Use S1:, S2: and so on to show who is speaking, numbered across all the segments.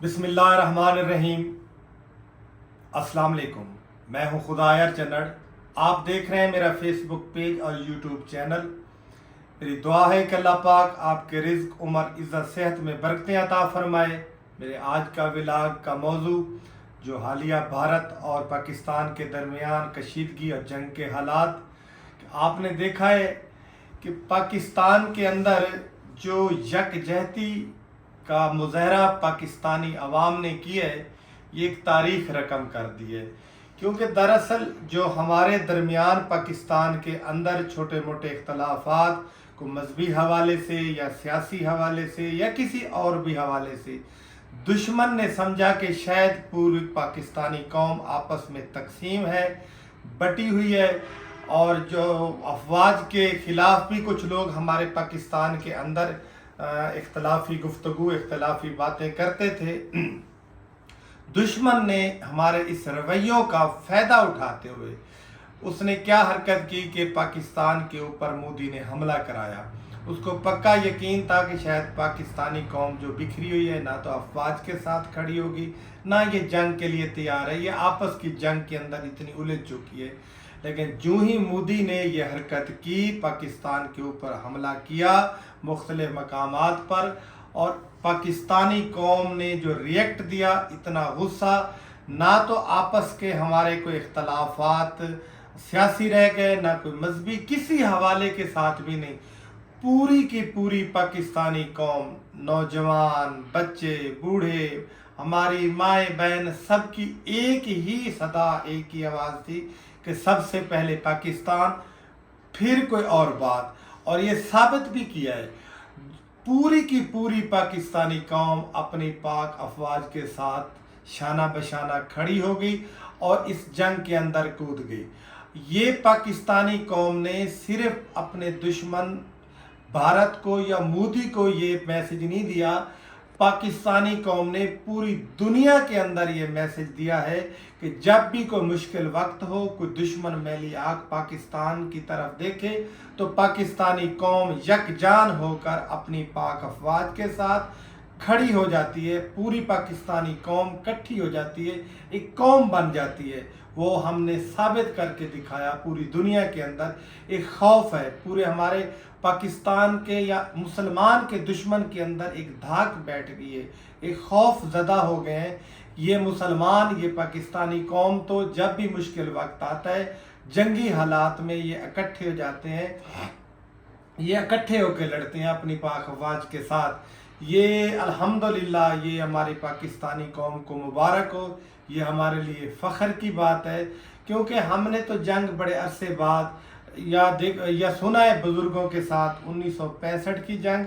S1: बिस्मिल्लाहिर्रहमानिर्रहीम। अस्सलाम वालेकुम। मैं हूं खुदायर चन्नड़। आप देख रहे हैं मेरा फेसबुक पेज और यूट्यूब चैनल। मेरी दुआ है कि अल्लाह पाक आपके रिज़्क, उम्र, इज़्ज़त, सेहत में बरकतें अता फरमाए। मेरे आज का व्लॉग का मौजू जो हालिया भारत और पाकिस्तान के दरमियान कशीदगी और जंग के हालात, आपने देखा है कि पाकिस्तान के अंदर जो यकजहती का मुज़ाहरा पाकिस्तानी अवाम ने किया है, ये एक तारीख़ रकम कर दी है। क्योंकि दरअसल जो हमारे दरमियान पाकिस्तान के अंदर छोटे मोटे इख्तलाफात को मजहबी हवाले से या सियासी हवाले से या किसी और भी हवाले से दुश्मन ने समझा कि शायद पूरी पाकिस्तानी कौम आपस में तकसीम है, बटी हुई है, और जो अफवाज के ख़िलाफ़ भी कुछ लोग हमारे पाकिस्तान के अंदर इख्तलाफी गुफ्तगू, इख्तलाफी बातें करते थे। दुश्मन ने हमारे इस रवैयों का फ़ायदा उठाते हुए उसने क्या हरकत की कि पाकिस्तान के ऊपर मोदी ने हमला कराया। उसको पक्का यकीन था कि शायद पाकिस्तानी कौम जो बिखरी हुई है, ना तो अफवाज के साथ खड़ी होगी, ना ये जंग के लिए तैयार है, ये आपस की जंग के अंदर इतनी उलझ चुकी है। लेकिन जो ही मोदी ने यह हरकत की, पाकिस्तान के ऊपर हमला किया मुख्तलिफ मकामात पर, और पाकिस्तानी कौम ने जो रिएक्ट दिया, इतना गुस्सा, ना तो आपस के हमारे कोई इख्तलाफात सियासी रह गए, ना कोई मजहबी किसी हवाले के साथ भी नहीं। पूरी की पूरी पाकिस्तानी कौम, नौजवान, बच्चे, बूढ़े, हमारी माएँ बहन, सबकी एक ही सदा, एक ही आवाज़ थी कि सबसे पहले पाकिस्तान, फिर कोई और बात। और ये साबित भी किया है, पूरी की पूरी पाकिस्तानी कौम अपनी पाक अफवाज के साथ शाना बशाना खड़ी हो गई और इस जंग के अंदर कूद गई। ये पाकिस्तानी कौम ने सिर्फ अपने दुश्मन भारत को या मोदी को ये मैसेज नहीं दिया, पाकिस्तानी कौम ने पूरी दुनिया के अंदर ये मैसेज दिया है कि जब भी कोई मुश्किल वक्त हो, कोई दुश्मन मैली आँख पाकिस्तान की तरफ देखे, तो पाकिस्तानी कौम यकजान होकर अपनी पाक अफवाज के साथ खड़ी हो जाती है। पूरी पाकिस्तानी कौम इकट्ठी हो जाती है, एक कौम बन जाती है। वो हमने साबित करके दिखाया। पूरी दुनिया के अंदर एक खौफ है, पूरे हमारे पाकिस्तान के या मुसलमान के दुश्मन के अंदर एक धाक बैठ गई है, एक खौफ ज़दा हो गए हैं। ये मुसलमान, ये पाकिस्तानी कौम तो जब भी मुश्किल वक्त आता है, जंगी हालात में ये इकट्ठे हो जाते हैं, ये इकट्ठे होकर लड़ते हैं अपनी पाक अफवाज के साथ। ये अल्हम्दुलिल्लाह, ये हमारी पाकिस्तानी कौम को मुबारक हो, ये हमारे लिए फ़ख्र की बात है। क्योंकि हमने तो जंग बड़े अरसे बाद या सुना है बुज़ुर्गों के साथ 1965 की जंग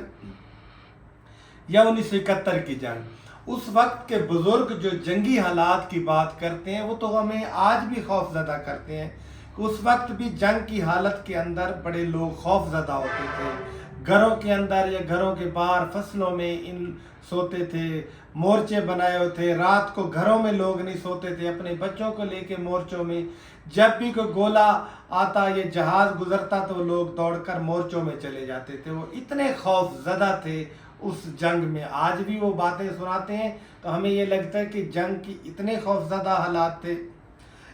S1: या 1971 की जंग। उस वक्त के बुज़ुर्ग जो जंगी हालात की बात करते हैं, वो तो हमें आज भी खौफज़दा करते हैं कि उस वक्त भी जंग की हालत के अंदर बड़े लोग खौफज़दा होते थे। घरों के अंदर या घरों के बाहर फसलों में इन सोते थे, मोर्चे बनाए हुए थे। रात को घरों में लोग नहीं सोते थे, अपने बच्चों को लेके मोर्चों में। जब भी कोई गोला आता या जहाज़ गुजरता तो लोग दौड़कर मोर्चों में चले जाते थे। वो इतने खौफज़दा थे उस जंग में। आज भी वो बातें सुनाते हैं तो हमें ये लगता है कि जंग की इतने खौफज़दा हालात थे।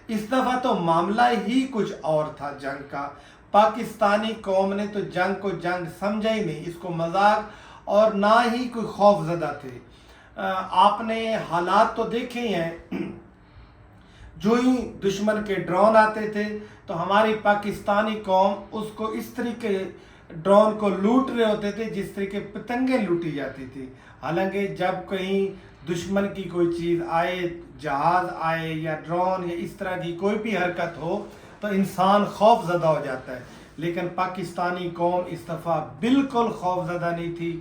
S1: इस दफ़ा तो मामला ही कुछ और था जंग का। पाकिस्तानी कौम ने तो जंग को जंग समझा ही नहीं, इसको मजाक, और ना ही कोई खौफज़दा थे। आपने हालात तो देखे ही हैं। जो ही दुश्मन के ड्रोन आते थे तो हमारी पाकिस्तानी कौम उसको इस तरीके ड्रोन को लूट रहे होते थे जिस तरीके पतंगे लूटी जाती थी। हालांकि जब कहीं दुश्मन की कोई चीज़ आए, जहाज़ आए या ड्रोन या इस तरह की कोई भी हरकत हो, तो इंसान खौफज़दा हो जाता है। लेकिन पाकिस्तानी कौम इस दफ़ा बिल्कुल खौफज़दा नहीं थी।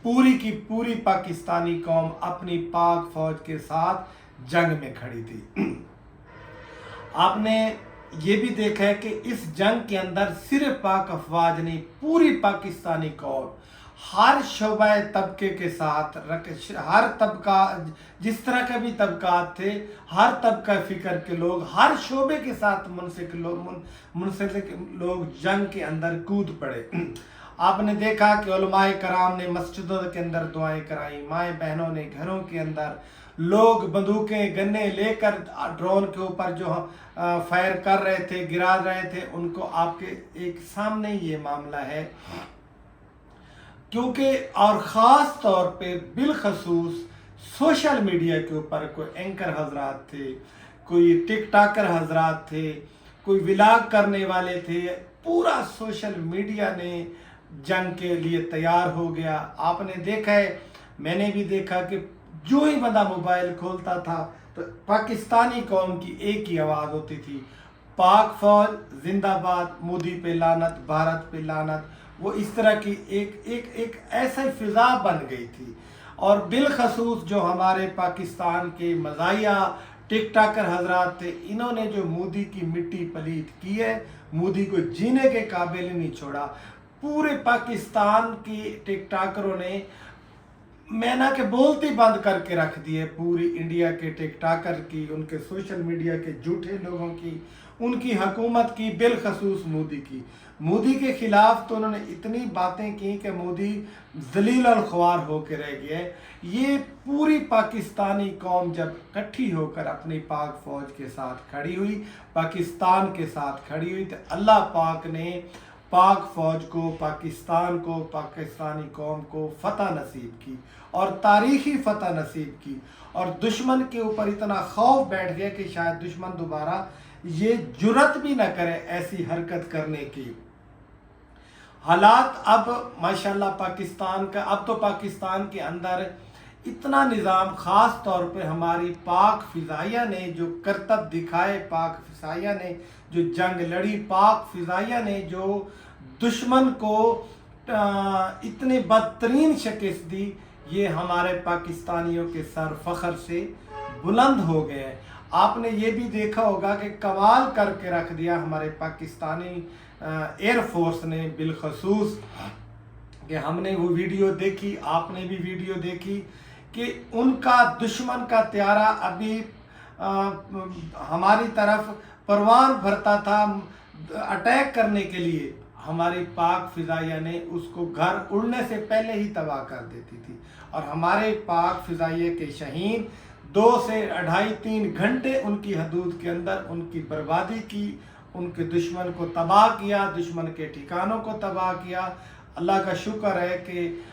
S1: पूरी की पूरी पाकिस्तानी कौम अपनी पाक फ़ौज के साथ जंग में खड़ी थी। आपने ये भी देखा है कि इस जंग के अंदर सिर्फ पाक अफवाज नहीं, पूरी पाकिस्तानी कौम हर शोबा तबके के साथ, हर तबका, जिस तरह के भी तबकात थे, हर तबका फ़िक्र के लोग, हर शोबे के साथ मुनसलिक लोग जंग के अंदर कूद पड़े। आपने देखा कि उलमाए कराम ने मस्जिदों के अंदर दुआएं कराई, माएँ बहनों ने घरों के अंदर, लोग बंदूकें गन्ने लेकर ड्रोन के ऊपर जो फायर कर रहे थे, गिरा रहे थे, उनको आपके एक सामने ये मामला है। क्योंकि और ख़ास तौर पे बिलखसूस सोशल मीडिया के ऊपर कोई एंकर हजरात थे, कोई टिक टाकर हजरात थे, कोई विलाग करने वाले थे, पूरा सोशल मीडिया ने जंग के लिए तैयार हो गया। आपने देखा है, मैंने भी देखा कि जो ही बंदा मोबाइल खोलता था तो पाकिस्तानी कौम की एक ही आवाज़ होती थी, पाक फौज जिंदाबाद, मोदी पे लानत, भारत पे लानत। वो इस तरह की एक ऐसा फिजा बन गई थी। और बिलखसूस जो हमारे पाकिस्तान के मज़ाहिया टिक टाकर हजरात थे, इन्होंने जो मोदी की मिट्टी पलीत की है, मोदी को जीने के काबिल नहीं छोड़ा। पूरे पाकिस्तान की टिक टाकरों ने मैना के बोलती बंद करके रख दिए, पूरी इंडिया के टिक टाकर की, उनके सोशल मीडिया के झूठे लोगों की, उनकी हुकूमत की, बिलखसूस मोदी की। मोदी के खिलाफ तो उन्होंने इतनी बातें की कि मोदी जलील और ख्वार होकर रह गया। ये पूरी पाकिस्तानी कौम जब इकट्ठी होकर अपनी पाक फौज के साथ खड़ी हुई, पाकिस्तान के साथ खड़ी हुई, तो अल्लाह पाक ने पाक फौज को, पाकिस्तान को, पाकिस्तानी कौम को फतह नसीब की और तारीखी फतह नसीब की। और दुश्मन के ऊपर इतना खौफ बैठ गया कि शायद दुश्मन दोबारा ये जुर्रत भी न करे ऐसी हरकत करने की। हालात अब माशाल्लाह पाकिस्तान का, अब तो पाकिस्तान के अंदर इतना निज़ाम, ख़ास तौर पे हमारी पाक फ़िज़ाइया ने जो करतब दिखाए, पाक फ़िज़ाइया ने जो जंग लड़ी, पाक फ़िज़ाइया ने जो दुश्मन को इतनी बदतरीन शिकस्त दी, ये हमारे पाकिस्तानियों के सर फ़ख्र से बुलंद हो गए। आपने ये भी देखा होगा कि कमाल करके रख दिया हमारे पाकिस्तानी एयर फोर्स ने, बिलखसूस कि हमने वो वीडियो देखी, आपने भी वीडियो देखी कि उनका दुश्मन का त्यारा अभी हमारी तरफ परवान भरता था अटैक करने के लिए, हमारी पाक फ़िज़ाइया ने उसको घर उड़ने से पहले ही तबाह कर देती थी। और हमारे पाक फ़िज़ाइया के शहीन 2 से 2.5-3 घंटे उनकी हदूद के अंदर उनकी बर्बादी की, उनके दुश्मन को तबाह किया, दुश्मन के ठिकानों को तबाह किया। अल्लाह का शुक्र है कि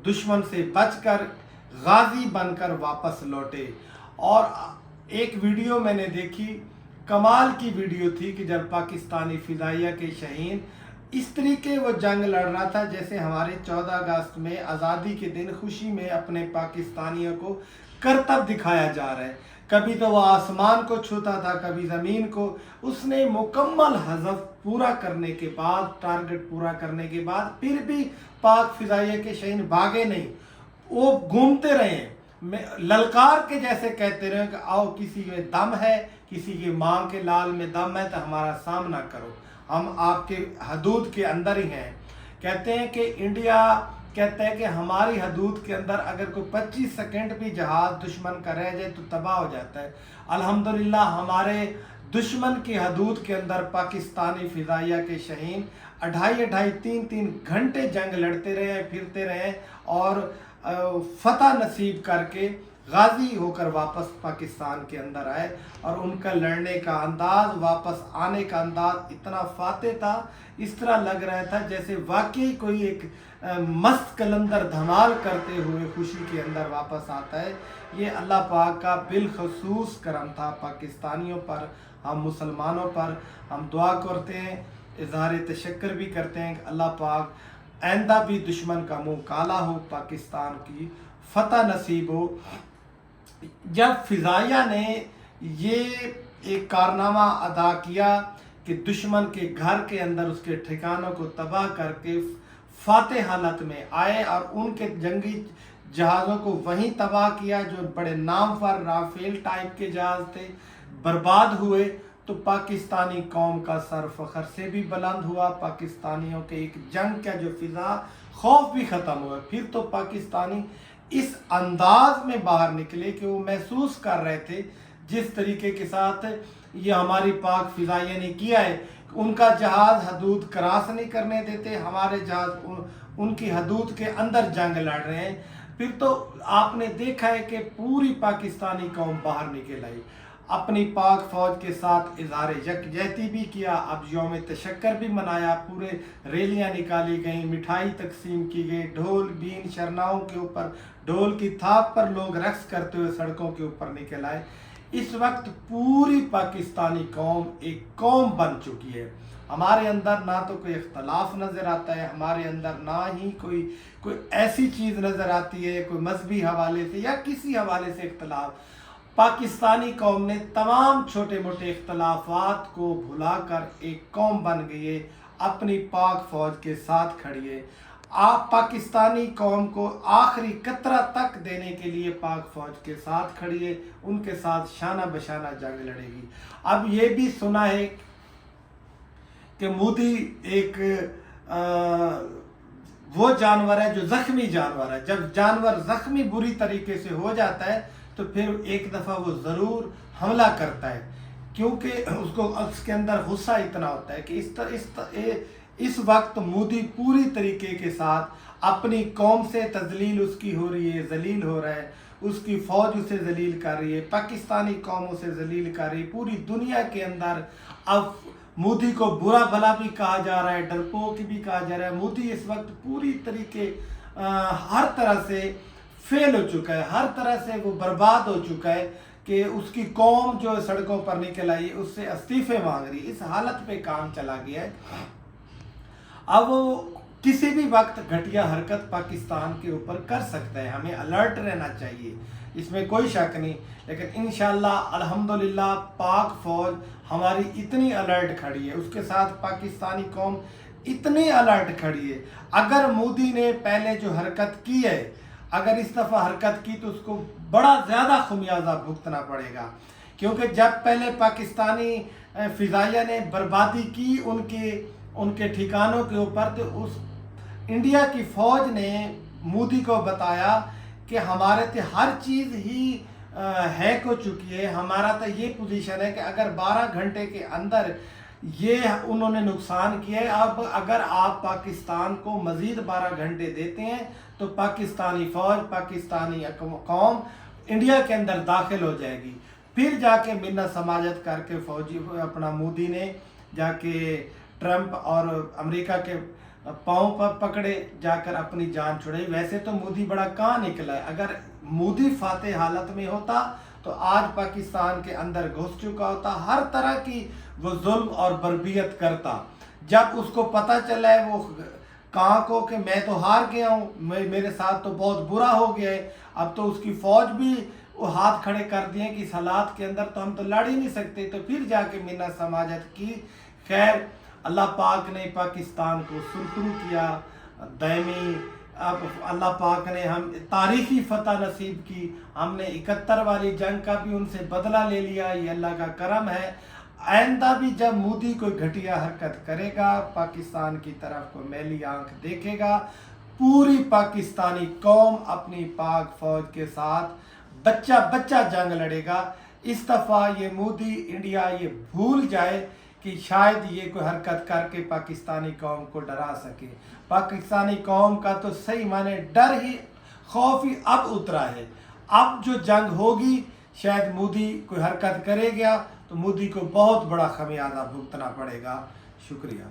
S1: दुश्मन से बचकर गाजी बनकर वापस लौटे। और एक वीडियो मैंने देखी, कमाल की वीडियो थी कि जब पाकिस्तानी फ़िज़ाइया के शहीन इस तरीके वो जंग लड़ रहा था जैसे हमारे 14 अगस्त में आज़ादी के दिन खुशी में अपने पाकिस्तानियों को करतब दिखाया जा रहा है। कभी तो वो आसमान को छूता था, कभी ज़मीन को। उसने मुकम्मल हज़फ पूरा करने के बाद, टारगेट पूरा करने के बाद, फिर भी पाक फ़िज़ाइया के शहीन भागे नहीं, वो घूमते रहे, ललकार के जैसे कहते रहे कि आओ, किसी में दम है, किसी की माँ के लाल में दम है तो हमारा सामना करो, हम आपके हदूद के अंदर ही हैं। कहते हैं कि इंडिया कहते हैं कि हमारी हदूद के अंदर अगर कोई 25 सेकंड भी जहाज़ दुश्मन का रह जाए तो तबाह हो जाता है। अल्हम्दुलिल्लाह हमारे दुश्मन की हदूद के अंदर पाकिस्तानी फ़िज़ाइया के शहीन 2.5-3 घंटे जंग लड़ते रहे, फिरते रहे और फतह नसीब करके गाजी होकर वापस पाकिस्तान के अंदर आए। और उनका लड़ने का अंदाज़, वापस आने का अंदाज़ इतना फाते था, इस तरह लग रहा था जैसे वाकई कोई एक मस्त कलंदर धमाल करते हुए खुशी के अंदर वापस आता है। ये अल्लाह पाक का बिलखसूस करम था पाकिस्तानियों पर, हम मुसलमानों पर। हम दुआ करते हैं, इज़हार तशक्कर भी करते हैं कि अल्लाह पाक आइंदा भी दुश्मन का मुँह काला हो, पाकिस्तान की फतह नसीब हो। जब फ़िज़ाइया ने ये एक कारनामा अदा किया कि दुश्मन के घर के अंदर उसके ठिकानों को तबाह करके फातेह हालत में आए और उनके जंगी जहाज़ों को वहीं तबाह किया जो बड़े नामवर राफेल टाइप के जहाज़ थे, बर्बाद हुए, तो पाकिस्तानी कौम का सर फ़ख्र से भी बुलंद हुआ। पाकिस्तानियों के एक जंग का जो फ़िज़ा, खौफ भी ख़त्म हुआ। फिर तो पाकिस्तानी इस अंदाज में बाहर निकले कि वो महसूस कर रहे थे जिस तरीके के साथ ये हमारी पाक फ़िज़ाइया ने किया है ان کا جہاز حدود کراس نہیں کرنے دیتے، ہمارے جہاز ان کی حدود کے اندر جنگ لڑ رہے ہیں۔ پھر تو آپ نے دیکھا ہے کہ پوری پاکستانی قوم باہر نکل آئی، اپنی پاک فوج کے ساتھ اظہار یکجہتی بھی کیا، اب یوم تشکر بھی منایا، پورے ریلیاں نکالی گئیں، مٹھائی تقسیم کی گئی، ڈھول بین شرناؤں کے اوپر ڈھول کی تھاپ پر لوگ رقص کرتے ہوئے سڑکوں کے اوپر نکل آئے۔ اس وقت پوری پاکستانی قوم ایک قوم بن چکی ہے، ہمارے اندر نہ تو کوئی اختلاف نظر آتا ہے، ہمارے اندر نہ ہی کوئی ایسی چیز نظر آتی ہے کوئی مذہبی حوالے سے یا کسی حوالے سے اختلاف۔ پاکستانی قوم نے تمام چھوٹے موٹے اختلافات کو بھلا کر ایک قوم بن گئی ہے، اپنی پاک فوج کے ساتھ کھڑی ہے۔ آپ پاکستانی قوم کو آخری قطرہ تک دینے کے لیے پاک فوج کے ساتھ کھڑی ہے، ان کے ساتھ شانہ بشانہ جنگ لڑے گی۔ اب یہ بھی سنا ہے کہ مودی ایک وہ جانور ہے جو زخمی جانور ہے، جب جانور زخمی بری طریقے سے ہو جاتا ہے تو پھر ایک دفعہ وہ ضرور حملہ کرتا ہے، کیونکہ اس کے اندر غصہ اتنا ہوتا ہے کہ اس وقت مودی پوری طریقے کے ساتھ اپنی قوم سے تذلیل اس کی ہو رہی ہے، ذلیل ہو رہا ہے، اس کی فوج اسے ذلیل کر رہی ہے، پاکستانی قوم اسے ذلیل کر رہی ہے، پوری دنیا کے اندر اب مودی کو برا بھلا بھی کہا جا رہا ہے، ڈرپوک بھی کہا جا رہا ہے۔ مودی اس وقت پوری طریقے ہر طرح سے فیل ہو چکا ہے، ہر طرح سے وہ برباد ہو چکا ہے کہ اس کی قوم جو سڑکوں پر نکل آئی اس سے استعفے مانگ رہی، اس حالت پہ کام چلا گیا ہے۔ اب وہ کسی بھی وقت گھٹیا حرکت پاکستان کے اوپر کر سکتا ہے، ہمیں الرٹ رہنا چاہیے، اس میں کوئی شک نہیں، لیکن انشاءاللہ الحمدللہ پاک فوج ہماری اتنی الرٹ کھڑی ہے، اس کے ساتھ پاکستانی قوم اتنی الرٹ کھڑی ہے۔ اگر مودی نے پہلے جو حرکت کی ہے، اگر اس دفعہ حرکت کی تو اس کو بڑا زیادہ خمیازہ بھگتنا پڑے گا، کیونکہ جب پہلے پاکستانی فضائیہ نے بربادی کی ان کے ٹھکانوں کے اوپر، تو اس انڈیا کی فوج نے مودی کو بتایا کہ ہمارے تے ہر چیز ہی ہیک ہو چکی ہے، ہمارا تو یہ پوزیشن ہے کہ اگر 12 گھنٹے کے اندر یہ انہوں نے نقصان کیا ہے، اب اگر آپ پاکستان کو مزید 12 گھنٹے دیتے ہیں تو پاکستانی فوج، پاکستانی قوم انڈیا کے اندر داخل ہو جائے گی۔ پھر جا کے منت سماجت کر کے فوجی اپنا مودی نے جا کے ٹرمپ اور امریکہ کے پاؤں پر پکڑے، جا کر اپنی جان چھڑائی۔ ویسے تو مودی بڑا کہاں نکلا ہے، اگر مودی فاتح حالت میں ہوتا تو آج پاکستان کے اندر گھس چکا ہوتا، ہر طرح کی وہ ظلم اور بربریت کرتا۔ جب اس کو پتہ چلا ہے وہ کہاں کو کہ میں تو ہار گیا ہوں، میرے ساتھ تو بہت برا ہو گیا ہے، اب تو اس کی فوج بھی وہ ہاتھ کھڑے کر دیے کہ اس حالات کے اندر تو ہم تو لڑ ہی نہیں سکتے، تو پھر جا کے منت سماجت کی۔ خیر اللہ پاک نے پاکستان کو سرخرو کیا دائمی، اب اللہ پاک نے ہم تاریخی فتح نصیب کی، ہم نے 71 والی جنگ کا بھی ان سے بدلہ لے لیا، یہ اللہ کا کرم ہے۔ آئندہ بھی جب مودی کوئی گھٹیا حرکت کرے گا، پاکستان کی طرف کوئی میلی آنکھ دیکھے گا، پوری پاکستانی قوم اپنی پاک فوج کے ساتھ بچہ بچہ جنگ لڑے گا۔ اس دفعہ یہ مودی انڈیا یہ بھول جائے کہ شاید یہ کوئی حرکت کر کے پاکستانی قوم کو ڈرا سکے۔ پاکستانی قوم کا تو صحیح معنی ڈر ہی، خوف ہی اب اترا ہے۔ اب جو جنگ ہوگی، شاید مودی کوئی حرکت کرے گا تو مودی کو بہت بڑا خمیازہ بھگتنا پڑے گا۔ شکریہ۔